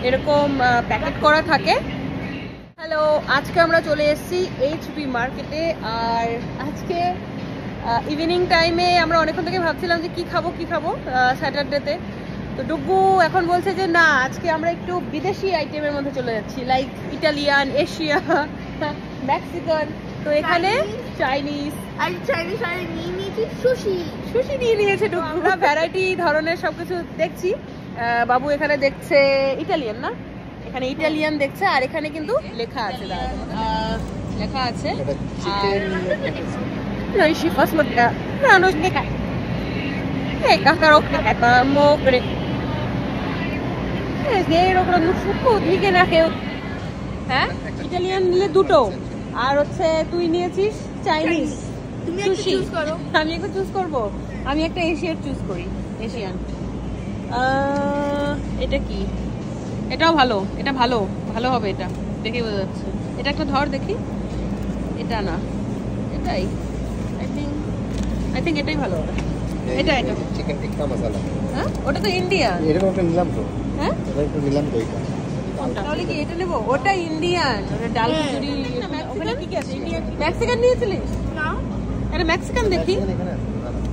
এরকম প্যাকেট করা থাকে। হ্যালো, আজকে আমরা চলে এসেছি এইচবি মার্কেটে। আর আজকে ইভিনিং টাইমে আমরা অনেকক্ষণ থেকে ভাবছিলাম যে কি খাবো স্যাটারডেতে। তো ডুগু এখন বলছে যে না, আজকে আমরা একটু বিদেশি আইটেমের মধ্যে চলে যাচ্ছি, লাইক ইটালিয়ান, এশিয়া, মেক্সিকান। তো এখানে চাইনিজ সুশি নিয়ে নিয়েছে ডুগু। আমরা ভ্যারাইটি ধরনের সবকিছু দেখছি। বাবু এখানে দেখছে ইটালিয়ান, না এখানে ইটালিয়ান দেখছে। আর এখানে কিন্তু লেখা আছে, লেখা আছে হ্যাঁ, ইটালিয়ান নিলে দুটো, আর হচ্ছে তুই নিয়েছিস চাইনিজ। আমি একটা চুজ করবো, আমি একটা এশিয়ান চুজ করি, এশিয়ান। এটা কি? এটাও ভালো, এটা ভালো ভালো হবে, এটা দেখে বোঝা যাচ্ছে। এটা একটা ধর দেখি, এটা না এটাই, আই থিঙ্ক এটাই ভালো হবে। এটা চিকেন টিক্কা মশলা। হ্যাঁ, ওটা তো ইন্ডিয়ান। এরকম একটা নিলাম তো। হ্যাঁ, এটা একটু নিলাম তো। এটা তাহলে কি এটা নেব? ওটা ইন্ডিয়ান, ওটা ডাল খিচুড়ি। ওখানে কি কি আছে? ইন্ডিয়ান। মেক্সিকান নিয়েছিলিস? না, এটা মেক্সিকান দেখি।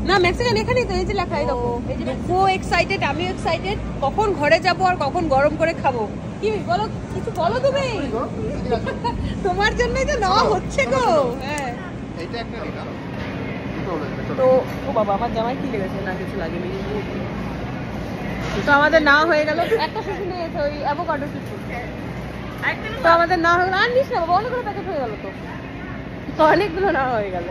না, মেক্সিকান এখানেই তো, এই যে লেখা, এই দেখো। এই যে সো এক্সাইটেড, আমি এক্সাইটেড কখন ঘরে যাব আর কখন গরম করে খাবো। কি বলো, কিছু বলো তুমি। তোমার জন্যই তো নেওয়া হচ্ছে গো। হ্যাঁ, এইটা একটা নিলাম তো। ও বাবা, আমার জামাই কি লেগেছে? না, কিছু লাগেনি। তো আমাদের না হয়ে গেল। একটা সুশি নিয়েছে, ওই অ্যাভোকাডো সুশি। তো আমাদের না হয়ে গেল। আর নিস না বাবা, অনেকগুলো প্যাকেট হয়ে গেল তো, অনেকগুলো না হয়ে গেল।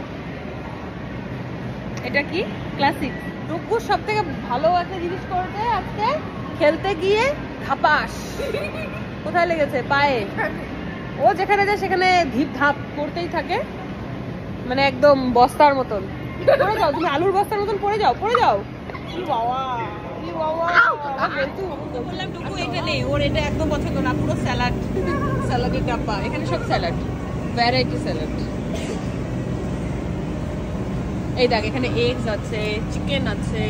এটা কি? ক্লাসিক। ডুগুর সব থেকে ভালো একটা জিনিস করতে আজকে, খেলতে গিয়ে খাপাস। কোথায় লেগেছে? পায়ে। ও যেখানে যায় সেখানে ধিপ ধাপ করতেই থাকে, মানে একদম বস্তার মতন। পড়ে যাও তুমি, আলুর বস্তার মতন পড়ে যাও। বললাম ডুগু এখানে, ওর এটা একদম পছন্দ না, পুরো স্যালাড, স্যালাডের ডাব্বা। এখানে সব স্যালাড, ভ্যারাইটি স্যালাড। এই দেখ, এখানে এগস আছে, চিকেন আছে।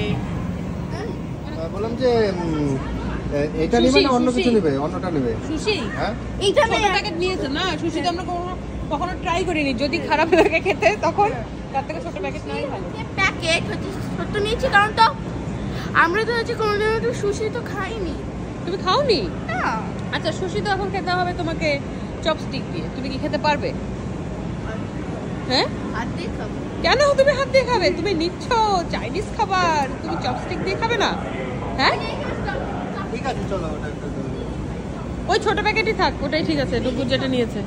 বললাম যে এটা নিবে না অন্য কিছু নিবে? অন্যটা নিবে। সুশি? হ্যাঁ, এইটা ছোট প্যাকেট নিয়েছে না। সুশি তো আমরা কখনো ট্রাই করিনি। যদি খারাপ লাগে খেতে, তখন তার থেকে ছোট প্যাকেট নেওয়াই ভালো। প্যাকেট হচ্ছে ছোট নিয়েছি, কারণ তো আমরা তো হচ্ছে কোনোদিন তো সুশি তো খাইনি। তুমি খাওনি? না। আচ্ছা, সুশি তো এখন খেতে হবে তোমাকে চপস্টিক দিয়ে। তুমি কি খেতে পারবে? হ্যাঁ, হাত দিয়ে খাবো। কেন তুমি হাত দিয়ে খাবে? তুমি নিচ্ছ চাইনিজ খাবার, তুমি চপস্টিক দিয়ে খাবে না? হ্যাঁ, ঠিক আছে, চলো ওটা একটু। ওই ছোট প্যাকেটই থাক, ওটাই ঠিক আছে। ডুগুর যেটা নিয়েছে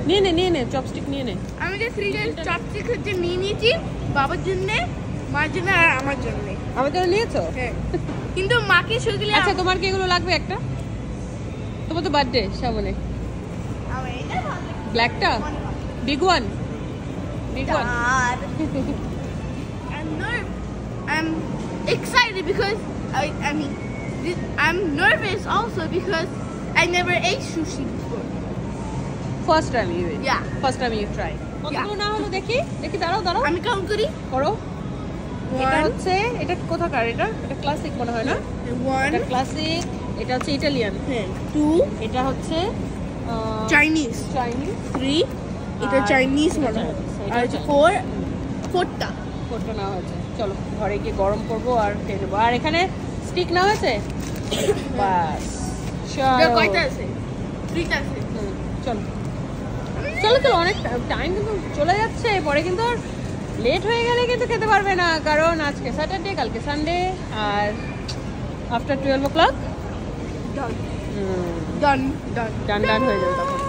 নিয়ে নে চপস্টিক নিয়ে নে। আমি যে ফ্রিজের চপস্টিক হচ্ছে নিয়ে নিয়েছি বাবার জন্য, মার জন্য আর আমার জন্য। আমার জন্য নিয়েছো? হ্যাঁ, কিন্তু মাকে শুকিয়ে। আচ্ছা, তোমার কি এগুলো লাগবে? একটা তোমার তো বার্থডে সামনে। আমার এটা ভালো লাগে, ব্ল্যাকটা, বিগ ওয়ান। আর I'm excited because I'm nervous also because I never ate sushi before. First time you eat? Yeah. First time you try. কতগুলো না হলো দেখি। দাঁড়াও আমি কাউন্ট করি। করো। এটা হচ্ছে, এটা কোথাকার? এটা ক্লাসিক মনে হয় না? এটা ক্লাসিক। এটা হচ্ছে ইটালিয়ান। হ্যাঁ। 2 এটা হচ্ছে চাইনিজ। 3 এটা চাইনিজ মনে হয়। আর 4টা নেওয়া হয়েছে। চলো ঘরে গিয়ে গরম করবো আর খেয়ে নেবো। আর এখানে স্টিক নেওয়া হয়েছে। বাস, কয়টা আছে? 3টা আছে। চলো, অনেক টাইম কিন্তু চলে যাচ্ছে। পরে কিন্তু আর লেট হয়ে গেলে কিন্তু খেতে পারবে না, কারণ আজকে স্যাটারডে, কালকে সানডে, আর আফটার 12 o'clock ডান হয়ে যাবে তখন।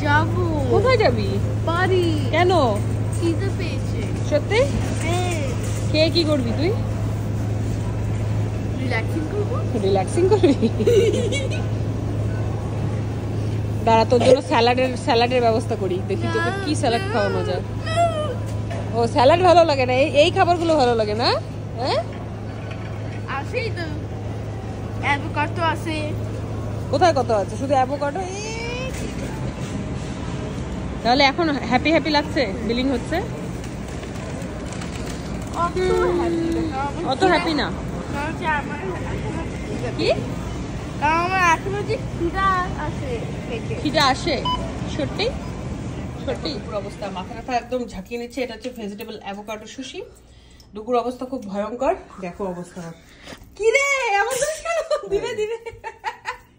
যাবো। কোথায় যাবি? বাড়ি। কেন? খিদে পেয়েছে। সত্যি? হ্যাঁ। খেয়ে কি করবি তুই? রিল্যাক্সিং করবি? দাঁড়া, তোর জন্য স্যালাডের ব্যবস্থা করি। দেখি তোকে কি স্যালাড খাওয়ানো যায়। ও, স্যালাড ভালো লাগে না? এই খাবারগুলো ভালো লাগে না? হ্যাঁ, আছেই তো, অ্যাভোকাডো আছে। কোথায় কত আছে? শুধু অ্যাভোকাডো। তাহলে এখন হ্যাপি লাগছে? বিলিং হচ্ছে? অত হ্যাপি না কি আমার এখনো যে খিদা আছে পেটে। খিদা আসে সত্যি সত্যি। দুপুর অবস্থা মাথা ব্যথা একদম ঝাঁকিয়ে নিচ্ছে। এটা হচ্ছে ভেজিটেবল অ্যাভোকাডো সুশি। দুপুর অবস্থা খুব ভয়ঙ্কর। দেখো অবস্থা কি রে এমন দিবে দিবে।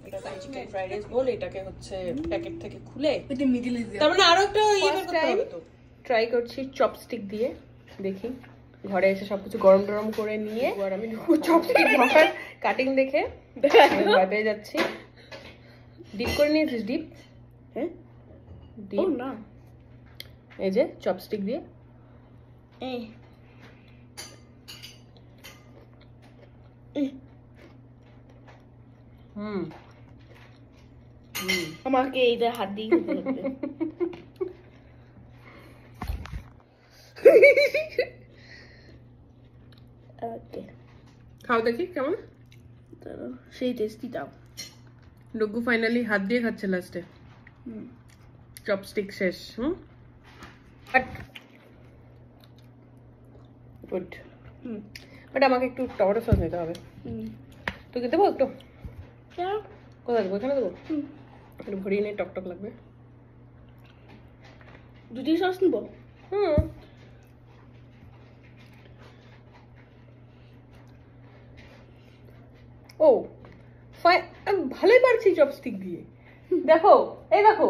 এটা তো চিকেন ফ্রাইড রাইস বল, এটাকে হচ্ছে প্যাকেট থেকে খুলে এটা মিডল ইজ তার মানে আরো একটা ইয়ে করতে হবে তো। ট্রাই করছি চপস্টিক দিয়ে, দেখি ঘরে এসে সবকিছু গরম টরম করে নিয়ে আর আমি চপস্টিক মাখার কাটিং দেখে ভয় পেয়ে যাচ্ছি। ডিপ করে নিয়েছিস? ডিপ হ্যাঁ ডিপ না এই যে চপস্টিক দিয়ে এই হুম আমাকে এইটা হাত দিয়ে খেতে হবে। ওকে খাও দেখি কেমন। সেই টেস্টি দাও। ডুগু ফাইনালি হাত দিয়ে খাচ্ছে লাস্টে। চপস্টিক শেষ। গুড। বাট আমাকে একটু টমেটো সস নিতে হবে। তো কি দেবো একটু? কোথায় দেবো? এখানে দেবো? একটু ভরিয়ে নিয়ে টকটক লাগবে। দুটি সস নিব? ও আমি ভালোই পারছি চপস্টিক দিয়ে। দেখো এই দেখো।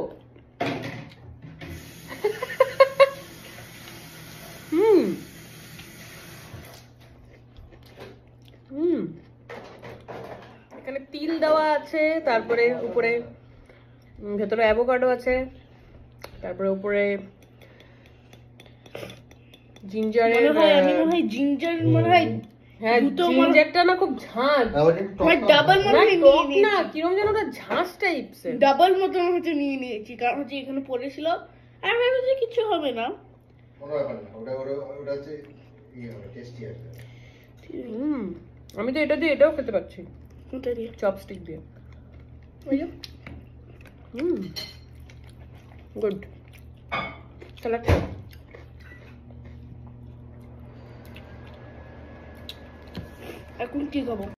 এখানে তিল দেওয়া আছে, তারপরে উপরে ভেতরে অ্যাভোকাডো আছে, তারপরে উপরে জিঞ্জারের জিঞ্জার মনে হয় হ্যাঁ জিঞ্জারটা না খুব ঝাঁঝ। ডাবল মনে হয় টক না কিরকম যেন ওটা ঝাঁঝ টাইপস এর। ডাবল মতন হচ্ছে নিয়ে নিয়েছি, কারণ হচ্ছে এখানে পড়েছিল আর আমি ভাবছি কিছু হবে না। কোনো ব্যাপার না, ওটা হচ্ছে ইয়ে হবে, টেস্টি হবে। আমি তো এটা দিয়ে এটাও খেতে পাচ্ছি, ওটা দিয়ে চপস্টিক দিয়ে। ওই যে গুড। স্যালাড এখন কি খাবো?